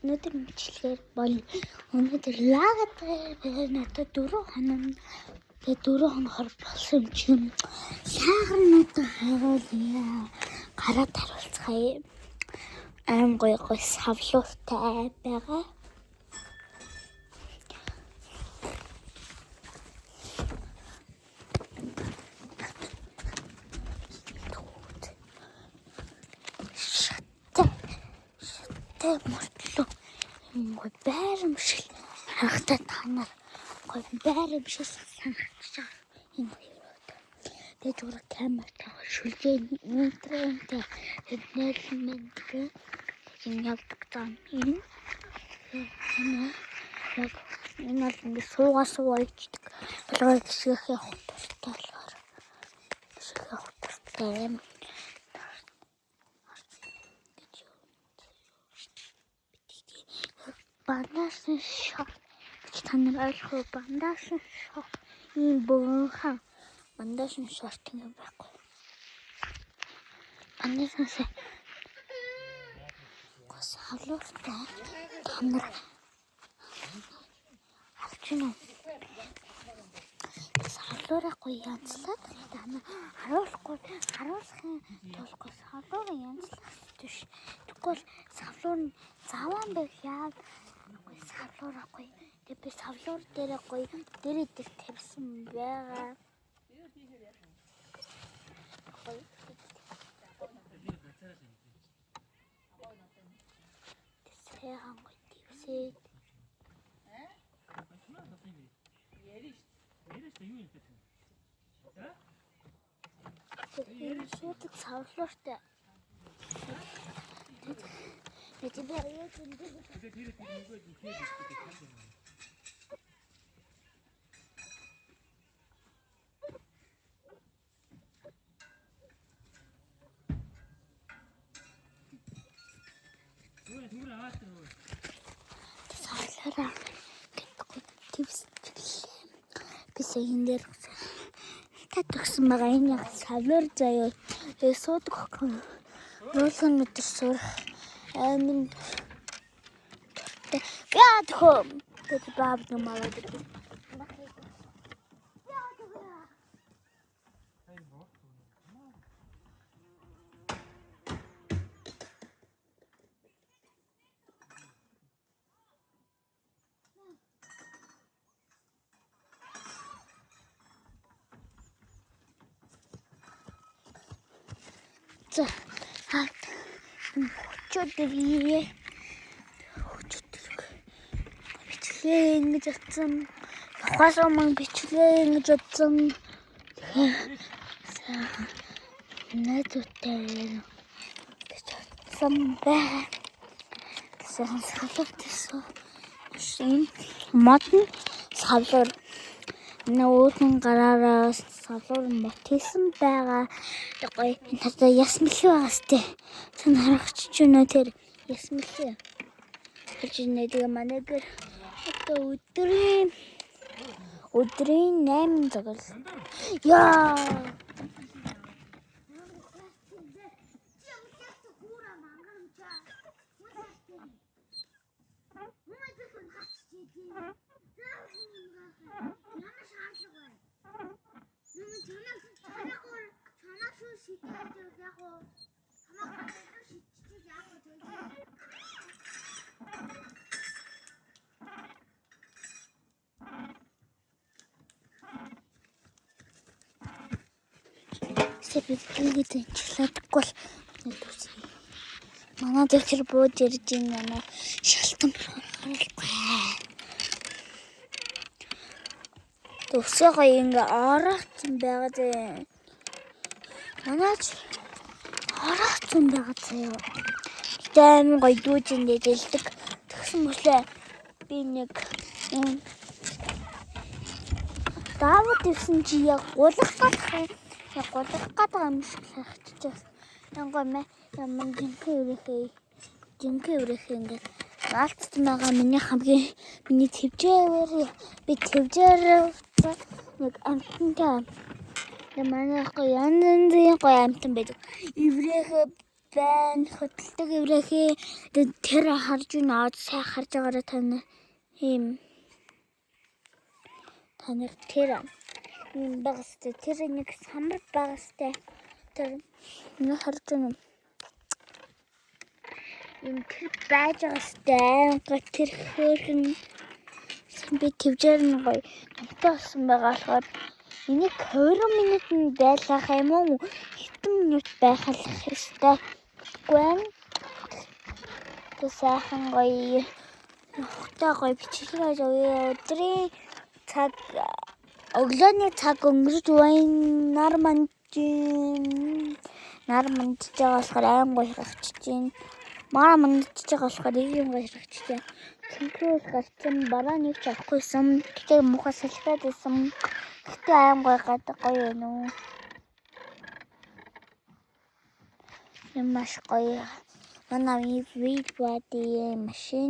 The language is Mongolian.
өнөөдөр бичлэгээр бол өнөөдөр яагаад надад 4 хоног тэгээ 4 хоногор болсон юм сайхан надад харуулъя гараад харуулцгаая аим гоё савлууртай байгаа. Мөртлөө гой байрамшил харахтаа та нар гой байрамшил санагдаж байгаа энэ хоёроо. Тэгээд зүгээр камертаа шүлгээ интернетээ нэрлэмэнтэй энэ явдаг зам юм. Яг энэ бол ингэ суугачдаг. Болгоо гişгэх явах туфтаа болохоор. Гişгэх явах туфтаа юм. Бандажны шот та нар ойлгох бандажны шот ийм бөөнхөн бандажны шот юм байхгүй. Бандажны госхолтой та нар алчна. Салуурахгүй янзлаад та нар харуулахгүй харуулахын тулд госхолоо янзлаад түш. Тэгвэл савлуур нь заван байх яа савлуурахгүй. Тэгээд би савлуур дээр гоё дээрээ тавьсан байгаа. Тэсээ гоё твсээ. Энэ шууд савлууртай. Я тебя очень люблю. Саалаа. Тивс. Бисийн дээр татгсан байгаа энэ яг савлуур заяа. Суудаг хөө. Ролон өдөр сур. Амин. Яа тхөө. Тэт бааб нэмээд. За чөдөглөө бичлээ ингэж атсан тухайсаа мөн бичлээ ингэж атсан надтай самбаа сахалтай шин модон савлуур нөөдөн гараараа савлуур мотисэн байгаа. Гоё надад ясмэлхий байгаас тээ. Сан харагч ч өнөө тэр ясмэлхий. Гэж нэдэг манайгэр одоо өдрийн 8 цагаас. Яа. Сэбэглэгээд энчлэхгүй л нэгдүс. Манай дэвтэр бууж ирж байна. Шалтан харахгүй. Төвсөө гоё ингээ ороцсон байгаа дээ. Манайч ороцсон байгаа заяа. Тэм гоё дүүжин дэлдэг. Тэгсэн мөслөө би нэг Давд ивсэн чи яг гулах гадах юм шиг санагдчихсан. Янгой ямар жинхэнэ өрөөхөө ингээ наалтсан байгаа миний твжээр би твжээр нэг амтантай. Манай гоё янзын гоё амтан байдаг. Иврэхэ байна. Хөдөлдөг еврэхээ тэр харж байна. Сайн харж байгаараа тань ийм тань тэр юм багстай. Тэр нэг самбар багстай. Тэр нэг харж байна. Ийм тэр байж байгаа сте. Тэр хөргөн би твжээр нь гоё намтай болсон байгаа болохоор энийг 20 минутанд байлгах юм уу? Хэдэн минут байхалах ёстой. Гүн сайхан гоё нухтай гоё бичлэг өдрийн цаг өглөөний цаг өнгөрч байна. Нар мандж байгаа болохоор айн гоё харагдаж байна. Маа мандж байгаа болохоор ийм гоё харагдаж байна. Тэнхрүүл гарсан бараа нэг ч авахгүйсэн. Гэтэ муухай салхиад байсан. Гэтэ айн гоё гадаг гоё байна уу. Маш гоё. Манай вид бади машин